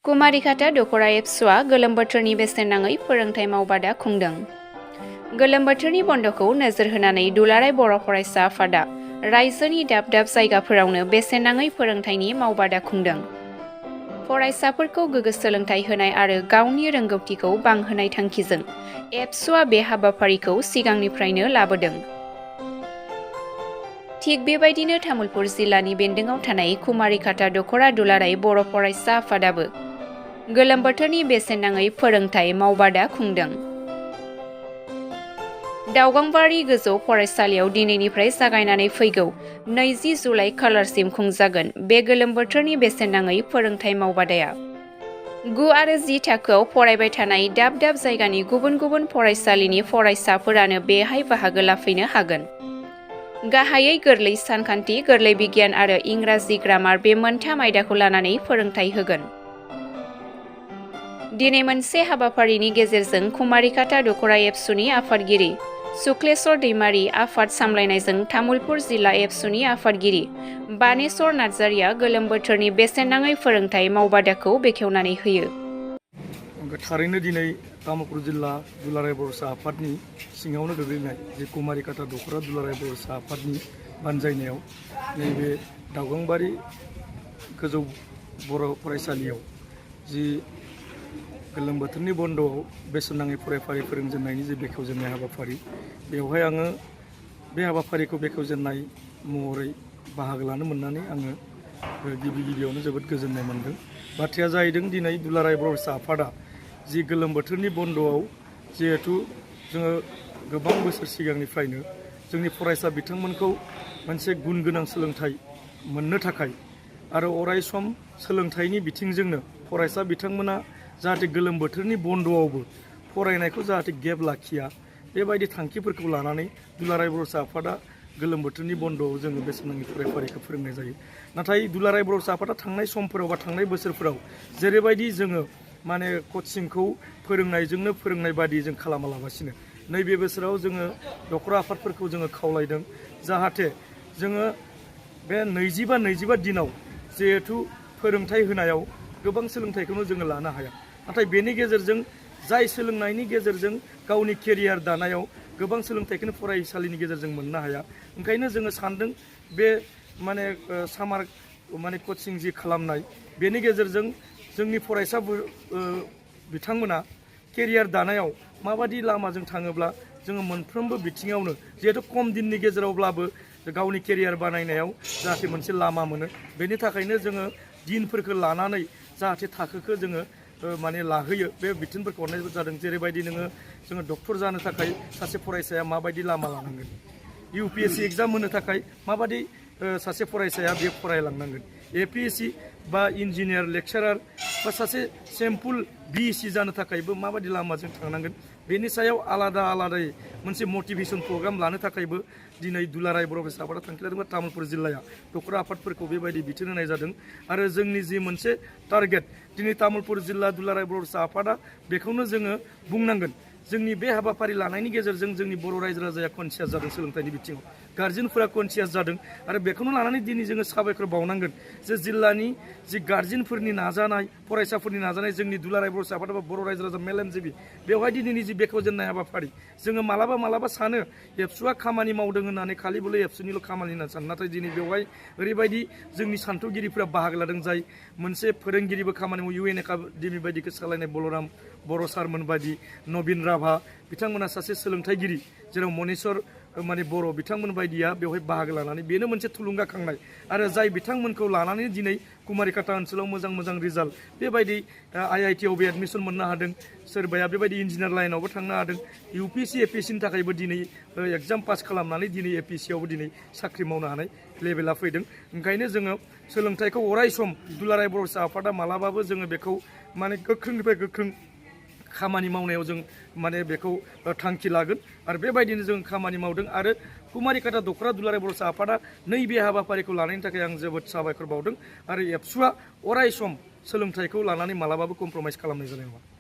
कुमारिघाटा दख'र एबसुआ गोलोम बोथोरनि बेसेन नाङै फोरोंथाय मावबादा खुंदों। गोलोम बोथोरनि बन्द'खौ नोजोर होनानै दुलाराय बर' फरायसा आफादा रायजोनि दाब दाब जायगाफोरावनो बेसेन नाङै फोरोंथायनि मावबादा खुंदों। फरायसाफोरखौ गोग्गो सोलोंथाय होनाय आरो गावनि रोंगौथिखौ बांहोनाय थांखिजों एबसुआ बे हाबाफारिखौ सिगांनिफ्रायनो लाबोदों। थिग बेबायदिनो तामुलपुर जिल्लानि बेन्दोङाव थानाय कुमारिघाटा दख'रा दुलाराय बर' फरायसा आफादाबो गोलोम बोथोरनि बेसेन नाङै फोरोंथाय मावबादा खुंदों। दावगांबारि गोजौ फरायसालियाव दिनैनिफ्राय जागायनानै फैगौ 20 जुलाइ खालारसिम खुंजागोन बे गोलोम बोथोरनि बेसेन नाङै फोरोंथाय मावबादाया 9 आरो 10 थाखोआव फरायबाय थानाय दाब दाब जायगानि गुबुन गुबुन फरायसालिनि फरायसाफोरानो बेहाय बाहागो लाफैनो हागोन। गाहायै गोरलै सानखान्थि, गोरलै बिगियान आरो इंराजि ग्रामार बे मोनथाम आयदाखौ लानानै फोरोंथाय होगोन। दिनै मोनसे हाबाफारिनि गेजेरजों कुमारिघाटा दख'रा एबसुनि आफादगिरि सुक्लेश्वर दैमारी आफाद सामलायनायजों तामुलपुर जिल्ला एबसुनि आफादगिरि बानेश्वर नार्जारिया गोलोम बोथोरनि बेसेन नाङै फोरोंथाय मावबादाखौ बेखेवनानै होयो। थारैनो दिनै तामुलपुर जिल्ला दुलाराय बर'सा आफादनि सिङावनो गोग्लैनाय जे कुमारिघाटा दख'रा दुलाराय बर'सा आफादनि बानजायनायाव नैबे दावगांबारि गोजौ बर' फरायसालियाव जि गोलोम बोथोरनि बन्द'आव बेसेन नाङै फरायफारि फोरोंजेननायनि जे बेखेवजेननाय हाबाफारि बेवहाय आङो बे हाबाफारिखौ बेखेवजेननाय महरै बाहागो लानो मोननानै आङो गिबियावनो जोबोद गोजोननाय मोनदों। बाथ्राया जाहैदों दिनै दुलाराय बर'सा आफादा जि गोलोम बोथोरनि बन्द'आव जिहेथु जोङो गोबां बोसोर सिगांनिफ्रायनो जोंनि फरायसा बिथांमोनखौ मोनसे गुन गोनां सोलोंथाइ मोननो थाखाय आरो अराय सम सोलोंथाइनि बिथिंजोंनो फरायसा बिथांमोना जाहाथे गोलोम बोथोरनि बन्द'आवबो फरायनायखौ जाहाथे गेप लाखिया बेबायदि थांखिफोरखौ लानानै दुलाराय बर'सा आफादा गोलोम बोथोरनि बन्द'आव जोङो बेसेन नाङै फरायफारिखौ फोरोंनाय जायो। नाथाय दुलाराय बर'सा आफादा थांनाय समफोराव बा थांनाय बोसोरफोराव जेरैबायदि जोङो माने कचिंखौ फोरोंनायजोंनो फोरोंनाय बादि जों खालामालाबासिनो नैबे बोसोराव जोङो दख'रा आफादफोरखौ जोङो खावलायदों जाहाथे जोङो बे 20 दिनाव जिहेथु फोरोंथाय होनायाव गोबां सोलोंथाइखौनो जोङो लानो हाया। नाथाय बेनि गेजेरजों जाय सोलोंनायनि गेजेरजों गावनि केरियार दानायाव गोबां सोलोंथाइखौनो फरायसालिनि गेजेरजों मोननो हाया। ओंखायनो जोङो सानदों बे माने सामार माने कचिं जि खालामनाय बेनि गेजेरजों जोंनि फरायसा बिथांमोना केरियार दानायाव माबादि लामाजों थाङोब्ला जोङो मोनफ्रोमबो बिथिङावनो जिहेतु खम दिननि गेजेरावब्लाबो गावनि केरियार बानायनायाव जाहाथे मोनसे लामा मोनो बेनि थाखायनो जोङो दिनफोरखौ लानानै जाहाथे थाखोखौ जोङो माने लाहोयो बे बिथोनफोरखौ हरनाय जादों। जेरैबायदि जोङो डक्टर जानो थाखाय सासे फरायसाया माबायदि लामा लानांगोन, UPSC एग्जाम होनो थाखाय माबादि सासे फरायसाया बे फरायलांनांगोन, APSC बा इन्जिनियार लेक्सारार बा सासे सिम्पल BSc जानो थाखायबो माबादि लामाजों थांनांगोन बेनि सायाव आलादा आलादायै मोनसे मटिभेसन प्रग्राम लानो थाखायबो दिनै दुलाराय बर' फरायसा आफादा थांखि लादों। तामुलपुर जिल्लाया दख'रा आफादफोरखौ बेबायदि बिथोन होनाय जादों आरो जोंनि जि मोनसे टारगेट दिनै तामुलपुर जिल्ला दुलाराय बर' फरायसा आफादा बेखौनो जोङो बुंनांगोन जोंनि बे हाबाफारि लानायनि गेजेरजों जोंनि बर' रायजो राजाया कनसियास जादों सोलोंथाइनि बिथिङाव, गार्जेनफोरा कनसियास जादों आरो बेखौनो लानानै दिनै जोङो साबायखर बावनांगोन जे जिल्लानि जि गार्जेनफोरनि नाजानाय फरायसाफोरनि नाजानाय जोंनि दुलाराय बर' आफाद बा बर' रायजो राजा मेलेमजिबि बेवहाय दिनैनि जि बेखेवजेननाय हाबाफारि जोङो मालाबा सानो एबसुआ खामानि मावदों होननानै खालि बले एबसुनिल' खामानि होननानै सानो, नाथाय दिनै बेवहाय ओरैबायदि जोंनि सान्थौगिरिफोरा बाहागो लादों जाय मोनसे फोरोंगिरिबो खामानि मावो UN एकाडेमि बायदिखौ सालायनाय बलराम बर' सारमोन बायदि नबिन राभा बिथांमोना सासे सोलोंथाइगिरि जेराव मनेस्वर माने बर' बिथांमोन बायदिया बेवहाय बाहागो लानानै बेनो मोनसे थुलुंगाखांनाय आरो जाय बिथांमोनखौ लानानै दिनै कुमारिघाटा ओनसोलाव मोजां रिजाल्ट बेबायदि IIT आवबो एडमिसन मोननो हादों, सोरबाया बेबायदि इन्जिनियार लाइनावबो थांनो हादों, UPSC APSCनि थाखायबो दिनै एग्जाम पास खालामनानै दिनै APSC आवबो दिनै साख्रि मावनो हानाय लेभेला फैदों। ओंखायनो जोङो सोलोंथाइखौ अराय सम दुलाराय बर' आफादा मालाबाबो जोङो बेखौ माने गोख्रोंनिफ्राय गोख्रों खामानि मावनायाव जों माने बेखौ थांखि लागोन आरो बेबायदिनो जों खामानि मावदों आरो कुमारिघाटा दख'रा दुलाराय बर' आफादा नैबे हाबाफारिखौ लानायनि थाखाय आं जोबोद साबायखर बावदों आरो एबसुआ अराय सम सोलोंथाइखौ लानानै मालाबाबो कमप्रमाइस खालामनाय जानाय नङा।